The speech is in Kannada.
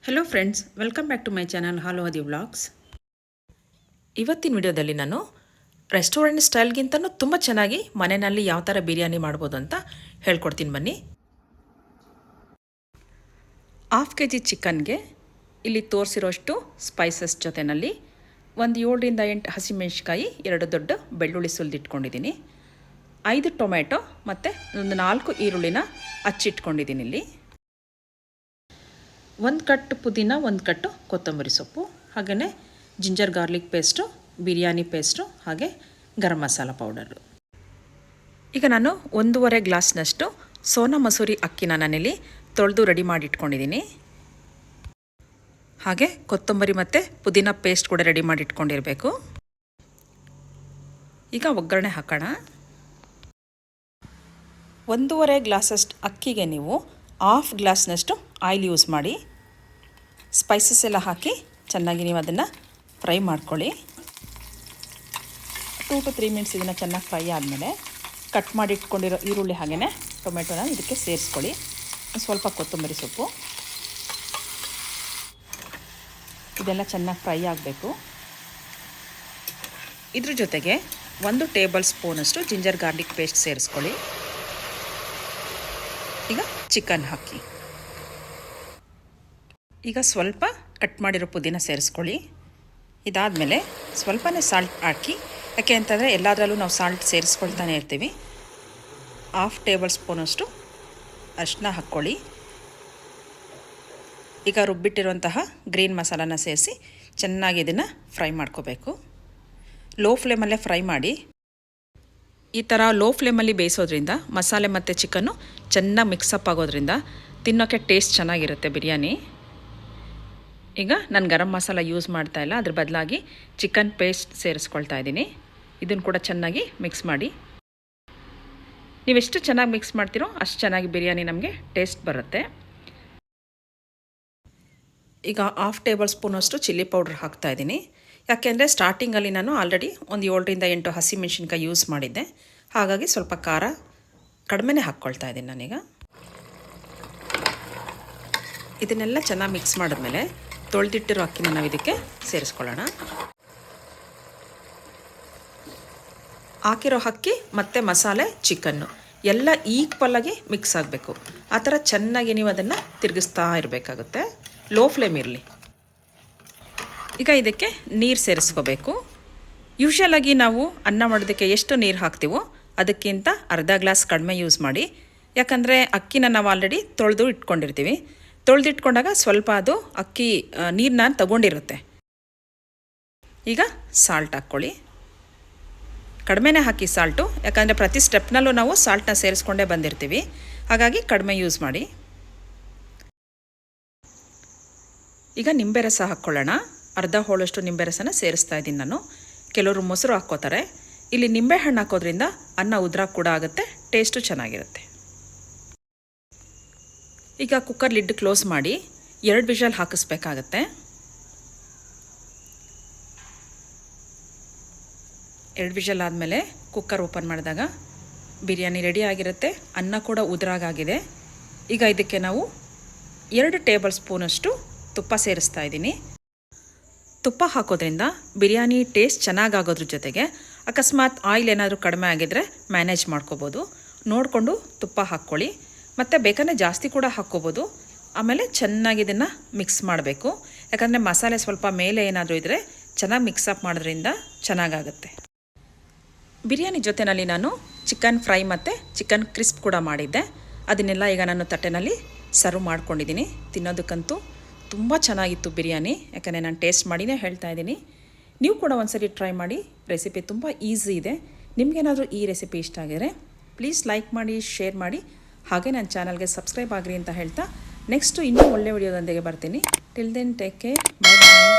Hello friends, welcome back to my channel ಹಾಲು ಹದಿ ವ್ಲಾಗ್ಸ್. ಇವತ್ತಿನ ವಿಡಿಯೋದಲ್ಲಿ ನಾನು ರೆಸ್ಟೋರೆಂಟ್ ಸ್ಟೈಲ್ಗಿಂತನೂ ತುಂಬ ಚೆನ್ನಾಗಿ ಮನೆಯಲ್ಲಿ ಯಾವ ಥರ ಬಿರಿಯಾನಿ ಮಾಡ್ಬೋದು ಅಂತ ಹೇಳ್ಕೊಡ್ತೀನಿ ಬನ್ನಿ. 1/2 kg ಚಿಕನ್ಗೆ ಇಲ್ಲಿ ತೋರಿಸಿರೋಷ್ಟು ಸ್ಪೈಸಸ್ ಜೊತೆಯಲ್ಲಿ ಒಂದು 7ರಿಂದ 8 ಹಸಿಮೆಣಸಿಕಾಯಿ, 2 ದೊಡ್ಡ ಬೆಳ್ಳುಳ್ಳಿ ಸುಲಿದಿಟ್ಕೊಂಡಿದ್ದೀನಿ, 5 ಟೊಮೆಟೊ ಮತ್ತು ಒಂದು 4 ಈರುಳ್ಳಿನ ಹಚ್ಚಿಟ್ಕೊಂಡಿದ್ದೀನಿ. ಇಲ್ಲಿ 1 ಕಟ್ಟು ಪುದೀನ, 1 ಕಟ್ಟು ಕೊತ್ತಂಬರಿ ಸೊಪ್ಪು, ಹಾಗೆಯೇ ginger garlic paste, biryani paste, ಹಾಗೆ ಗರಂ ಮಸಾಲ ಪೌಡರು. ಈಗ ನಾನು 1.5 ಗ್ಲಾಸ್ನಷ್ಟು ಸೋನಾ ಮಸೂರಿ ಅಕ್ಕಿನ ನಾನಿಲ್ಲಿ ತೊಳೆದು ರೆಡಿ ಮಾಡಿ ಇಟ್ಕೊಂಡಿದ್ದೀನಿ. ಹಾಗೆ ಕೊತ್ತಂಬರಿ ಮತ್ತು ಪುದೀನ ಪೇಸ್ಟ್ ಕೂಡ ರೆಡಿ ಮಾಡಿ ಇಟ್ಕೊಂಡಿರಬೇಕು. ಈಗ ಒಗ್ಗರಣೆ ಹಾಕೋಣ. 1.5 ಗ್ಲಾಸಷ್ಟು ಅಕ್ಕಿಗೆ ನೀವು 1/2 ಗ್ಲಾಸ್ನಷ್ಟು ಆಯಿಲ್ ಯೂಸ್ ಮಾಡಿ ಸ್ಪೈಸಸ್ ಎಲ್ಲ ಹಾಕಿ ಚೆನ್ನಾಗಿ ನೀವು ಅದನ್ನು ಫ್ರೈ ಮಾಡ್ಕೊಳ್ಳಿ. 2 to 3 ಮಿನಿಟ್ಸ್ ಇದನ್ನು ಚೆನ್ನಾಗಿ ಫ್ರೈ ಆದಮೇಲೆ ಕಟ್ ಮಾಡಿ ಇಟ್ಕೊಂಡಿರೋ ಈರುಳ್ಳಿ ಹಾಗೆಯೇ ಟೊಮೆಟೊನ ಇದಕ್ಕೆ ಸೇರಿಸ್ಕೊಳ್ಳಿ. ಸ್ವಲ್ಪ ಕೊತ್ತಂಬರಿ ಸೊಪ್ಪು, ಇದೆಲ್ಲ ಚೆನ್ನಾಗಿ ಫ್ರೈ ಆಗಬೇಕು. ಇದ್ರ ಜೊತೆಗೆ 1 ಟೇಬಲ್ ಸ್ಪೂನಷ್ಟು ಜಿಂಜರ್ ಗಾರ್ಲಿಕ್ ಪೇಸ್ಟ್ ಸೇರಿಸ್ಕೊಳ್ಳಿ. ಈಗ ಚಿಕನ್ ಹಾಕಿ, ಈಗ ಸ್ವಲ್ಪ ಕಟ್ ಮಾಡಿರೋ ಪುದೀನ ಸೇರಿಸ್ಕೊಳ್ಳಿ. ಇದಾದಮೇಲೆ ಸ್ವಲ್ಪನೇ ಸಾಲ್ಟ್ ಹಾಕಿ, ಯಾಕೆ ಅಂತಂದರೆ ಎಲ್ಲದರಲ್ಲೂ ನಾವು ಸಾಲ್ಟ್ ಸೇರಿಸ್ಕೊಳ್ತಾನೆ ಇರ್ತೀವಿ. 1/2 ಟೇಬಲ್ ಸ್ಪೂನಷ್ಟು ಅರಿಶಿನ ಹಾಕ್ಕೊಳ್ಳಿ. ಈಗ ರುಬ್ಬಿಟ್ಟಿರುವಂತಹ ಗ್ರೀನ್ ಮಸಾಲಾನ ಸೇರಿಸಿ ಚೆನ್ನಾಗಿ ಇದನ್ನು ಫ್ರೈ ಮಾಡ್ಕೋಬೇಕು. ಲೋ ಫ್ಲೇಮಲ್ಲೇ ಫ್ರೈ ಮಾಡಿ. ಈ ಥರ ಲೋ ಫ್ಲೇಮಲ್ಲಿ ಬೇಯಿಸೋದ್ರಿಂದ ಮಸಾಲೆ ಮತ್ತು ಚಿಕನ್ನು ಚೆನ್ನಾಗಿ ಮಿಕ್ಸಪ್ ಆಗೋದ್ರಿಂದ ತಿನ್ನೋಕ್ಕೆ ಟೇಸ್ಟ್ ಚೆನ್ನಾಗಿರುತ್ತೆ ಬಿರಿಯಾನಿ. ಈಗ ನಾನು ಗರಂ ಮಸಾಲ ಯೂಸ್ ಮಾಡ್ತಾಯಿಲ್ಲ, ಅದ್ರ ಬದಲಾಗಿ ಚಿಕನ್ ಪೇಸ್ಟ್ ಸೇರಿಸ್ಕೊಳ್ತಾ ಇದ್ದೀನಿ. ಇದನ್ನು ಕೂಡ ಚೆನ್ನಾಗಿ ಮಿಕ್ಸ್ ಮಾಡಿ. ನೀವೆಷ್ಟು ಚೆನ್ನಾಗಿ ಮಿಕ್ಸ್ ಮಾಡ್ತೀರೋ ಅಷ್ಟು ಚೆನ್ನಾಗಿ ಬಿರಿಯಾನಿ ನಮಗೆ ಟೇಸ್ಟ್ ಬರುತ್ತೆ. ಈಗ 1/2 ಟೇಬಲ್ ಸ್ಪೂನಷ್ಟು ಚಿಲ್ಲಿ ಪೌಡ್ರ್ ಹಾಕ್ತಾಯಿದ್ದೀನಿ. ಯಾಕೆಂದರೆ ಸ್ಟಾರ್ಟಿಂಗಲ್ಲಿ ನಾನು ಆಲ್ರೆಡಿ ಒಂದು 7ರಿಂದ 8 ಹಸಿಮೆಣಸಿನ್ಕಾಯಿ ಯೂಸ್ ಮಾಡಿದ್ದೆ, ಹಾಗಾಗಿ ಸ್ವಲ್ಪ ಖಾರ ಕಡಿಮೆನೇ ಹಾಕ್ಕೊಳ್ತಾ ಇದ್ದೀನಿ ನಾನೀಗ. ಇದನ್ನೆಲ್ಲ ಚೆನ್ನಾಗಿ ಮಿಕ್ಸ್ ಮಾಡಿದ್ಮೇಲೆ ತೊಳೆದಿಟ್ಟಿರೋ ಅಕ್ಕಿನ ನಾವು ಇದಕ್ಕೆ ಸೇರಿಸ್ಕೊಳ್ಳೋಣ. ಹಾಕಿರೋ ಅಕ್ಕಿ ಮತ್ತು ಮಸಾಲೆ ಚಿಕನ್ನು ಎಲ್ಲ ಈಕ್ವಲಾಗಿ ಮಿಕ್ಸ್ ಆಗಬೇಕು. ಆ ಥರ ಚೆನ್ನಾಗಿ ನೀವು ಅದನ್ನು ತಿರುಗಿಸ್ತಾ ಇರಬೇಕಾಗುತ್ತೆ. ಲೋ ಫ್ಲೇಮ್ ಇರಲಿ. ಈಗ ಇದಕ್ಕೆ ನೀರು ಸೇರಿಸ್ಕೋಬೇಕು. ಯೂಶ್ವಲಾಗಿ ನಾವು ಅನ್ನ ಮಾಡೋದಕ್ಕೆ ಎಷ್ಟು ನೀರು ಹಾಕ್ತೀವೋ ಅದಕ್ಕಿಂತ ಅರ್ಧ ಗ್ಲಾಸ್ ಕಡಿಮೆ ಯೂಸ್ ಮಾಡಿ. ಯಾಕಂದರೆ ಅಕ್ಕಿನ ನಾವು ಆಲ್ರೆಡಿ ತೊಳೆದು ಇಟ್ಕೊಂಡಿರ್ತೀವಿ. ತೊಳೆದಿಟ್ಕೊಂಡಾಗ ಸ್ವಲ್ಪ ಅದು ಅಕ್ಕಿ ನೀರನ್ನ ತಗೊಂಡಿರುತ್ತೆ. ಈಗ ಸಾಲ್ಟ್ ಹಾಕ್ಕೊಳ್ಳಿ. ಕಡಿಮೆನೇ ಹಾಕಿ ಸಾಲ್ಟು, ಯಾಕಂದರೆ ಪ್ರತಿ ಸ್ಟೆಪ್ನಲ್ಲೂ ನಾವು ಸಾಲ್ಟನ್ನ ಸೇರಿಸ್ಕೊಂಡೇ ಬಂದಿರ್ತೀವಿ, ಹಾಗಾಗಿ ಕಡಿಮೆ ಯೂಸ್ ಮಾಡಿ. ಈಗ ನಿಂಬೆ ರಸ ಹಾಕ್ಕೊಳ್ಳೋಣ. ಅರ್ಧ ಹೋಳಷ್ಟು ನಿಂಬೆ ರಸನ ಸೇರಿಸ್ತಾ ಇದ್ದೀನಿ ನಾನು. ಕೆಲವರು ಮೊಸರು ಹಾಕ್ಕೋತಾರೆ. ಇಲ್ಲಿ ನಿಂಬೆ ಹಣ್ಣು ಹಾಕೋದ್ರಿಂದ ಅನ್ನ ಉದ್ರ ಕೂಡ ಆಗುತ್ತೆ, ಟೇಸ್ಟು ಚೆನ್ನಾಗಿರುತ್ತೆ. ಈಗ ಕುಕ್ಕರ್ ಲಿಡ್ ಕ್ಲೋಸ್ ಮಾಡಿ 2 ವಿಷಲ್ ಹಾಕಿಸ್ಬೇಕಾಗತ್ತೆ. 2 ವಿಷಲ್ ಆದಮೇಲೆ ಕುಕ್ಕರ್ ಓಪನ್ ಮಾಡಿದಾಗ ಬಿರಿಯಾನಿ ರೆಡಿ ಆಗಿರುತ್ತೆ. ಅನ್ನ ಕೂಡ ಉದ್ರಾಗಾಗಿದೆ. ಈಗ ಇದಕ್ಕೆ ನಾವು 2 ಟೇಬಲ್ ಸ್ಪೂನಷ್ಟು ತುಪ್ಪ ಸೇರಿಸ್ತಾ ಇದ್ದೀನಿ. ತುಪ್ಪ ಹಾಕೋದ್ರಿಂದ ಬಿರಿಯಾನಿ ಟೇಸ್ಟ್ ಚೆನ್ನಾಗಾಗೋದ್ರ ಜೊತೆಗೆ ಅಕಸ್ಮಾತ್ ಆಯಿಲ್ ಏನಾದರೂ ಕಡಿಮೆ ಆಗಿದ್ರೆ ಮ್ಯಾನೇಜ್ ಮಾಡ್ಕೋಬೋದು. ನೋಡಿಕೊಂಡು ತುಪ್ಪ ಹಾಕ್ಕೊಳ್ಳಿ. ಮತ್ತು ಬೇಕಾದ್ರೆ ಜಾಸ್ತಿ ಕೂಡ ಹಾಕ್ಕೋಬೋದು. ಆಮೇಲೆ ಚೆನ್ನಾಗಿ ಇದನ್ನು ಮಿಕ್ಸ್ ಮಾಡಬೇಕು. ಯಾಕಂದರೆ ಮಸಾಲೆ ಸ್ವಲ್ಪ ಮೇಲೆ ಏನಾದರೂ ಇದ್ದರೆ ಚೆನ್ನಾಗಿ ಮಿಕ್ಸಪ್ ಮಾಡೋದ್ರಿಂದ ಚೆನ್ನಾಗಾಗುತ್ತೆ. ಬಿರಿಯಾನಿ ಜೊತೆಯಲ್ಲಿ ನಾನು ಚಿಕನ್ ಫ್ರೈ ಮತ್ತು ಚಿಕನ್ ಕ್ರಿಸ್ಪ್ ಕೂಡ ಮಾಡಿದ್ದೆ. ಅದನ್ನೆಲ್ಲ ಈಗ ನಾನು ತಟ್ಟೆನಲ್ಲಿ ಸರ್ವ್ ಮಾಡ್ಕೊಂಡಿದ್ದೀನಿ. ತಿನ್ನೋದಕ್ಕಂತೂ ತುಂಬ ಚೆನ್ನಾಗಿತ್ತು ಬಿರಿಯಾನಿ. ಯಾಕಂದರೆ ನಾನು ಟೇಸ್ಟ್ ಮಾಡಿನೇ ಹೇಳ್ತಾ ಇದ್ದೀನಿ. ನೀವು ಕೂಡ ಒಂದ್ಸರಿ ಟ್ರೈ ಮಾಡಿ. ರೆಸಿಪಿ ತುಂಬ ಈಸಿ ಇದೆ. ನಿಮಗೇನಾದರೂ ಈ ರೆಸಿಪಿ ಇಷ್ಟ ಆಗಿದರೆ ಪ್ಲೀಸ್ ಲೈಕ್ ಮಾಡಿ, ಶೇರ್ ಮಾಡಿ, ಹಾಗೆ ನನ್ನ ಚಾನಲ್ಗೆ ಸಬ್ಸ್ಕ್ರೈಬ್ ಆಗಿರಿ ಅಂತ ಹೇಳ್ತಾ ನೆಕ್ಸ್ಟು ಇನ್ನೂ ಒಳ್ಳೆ ವಿಡಿಯೋದೊಂದಿಗೆ ಬರ್ತೀನಿ. Till then take care, bye ಬಾಯ್.